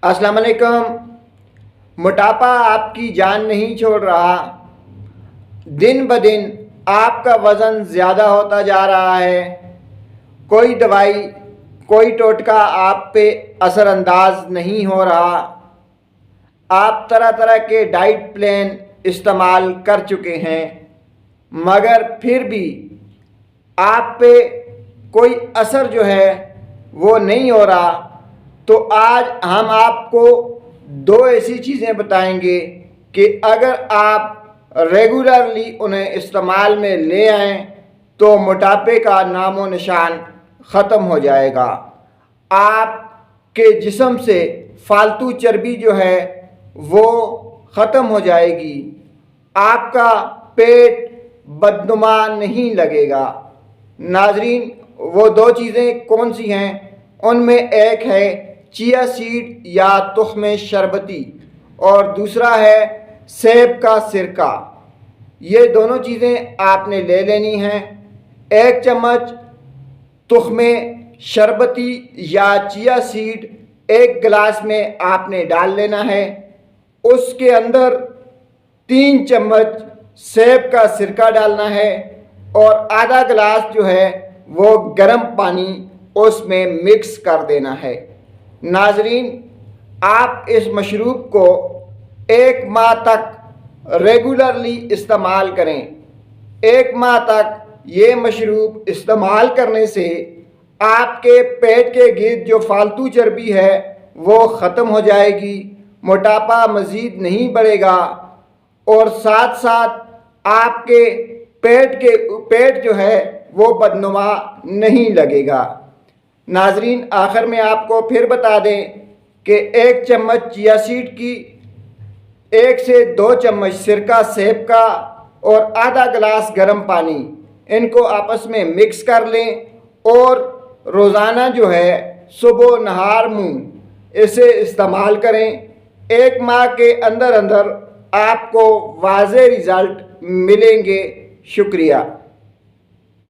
السلام علیکم۔ موٹاپا آپ کی جان نہیں چھوڑ رہا، دن بدن آپ کا وزن زیادہ ہوتا جا رہا ہے۔ کوئی دوائی، کوئی ٹوٹکا آپ پہ اثر انداز نہیں ہو رہا۔ آپ طرح طرح کے ڈائٹ پلان استعمال کر چکے ہیں، مگر پھر بھی آپ پہ کوئی اثر جو ہے وہ نہیں ہو رہا۔ تو آج ہم آپ کو دو ایسی چیزیں بتائیں گے کہ اگر آپ ریگولرلی انہیں استعمال میں لے آئیں تو موٹاپے کا نام و نشان ختم ہو جائے گا۔ آپ کے جسم سے فالتو چربی جو ہے وہ ختم ہو جائے گی۔ آپ کا پیٹ بدنما نہیں لگے گا۔ ناظرین، وہ دو چیزیں کون سی ہیں؟ ان میں ایک ہے چیا سیڈ یا تخم شربتی، اور دوسرا ہے سیب کا سرکہ۔ یہ دونوں چیزیں آپ نے لے لینی ہیں۔ 1 چمچ تخم شربتی یا چیا سیڈ 1 گلاس میں آپ نے ڈال لینا ہے۔ اس کے اندر 3 چمچ سیب کا سرکہ ڈالنا ہے، اور آدھا گلاس جو ہے وہ گرم پانی اس میں مکس کر دینا ہے۔ ناظرین، آپ اس مشروب کو 1 ماہ تک ریگولرلی استعمال کریں۔ 1 ماہ تک یہ مشروب استعمال کرنے سے آپ کے پیٹ کے گرد جو فالتو چربی ہے وہ ختم ہو جائے گی، موٹاپا مزید نہیں بڑھے گا، اور ساتھ ساتھ آپ کے پیٹ جو ہے وہ بدنما نہیں لگے گا۔ ناظرین، آخر میں آپ کو پھر بتا دیں کہ 1 چمچ چیا سیڈ کی، 1 سے 2 چمچ سرکہ سیب کا، اور آدھا گلاس گرم پانی، ان کو آپس میں مکس کر لیں، اور روزانہ جو ہے صبح نہار منہ اسے استعمال کریں۔ 1 ماہ کے اندر آپ کو واضح رزلٹ ملیں گے۔ شکریہ۔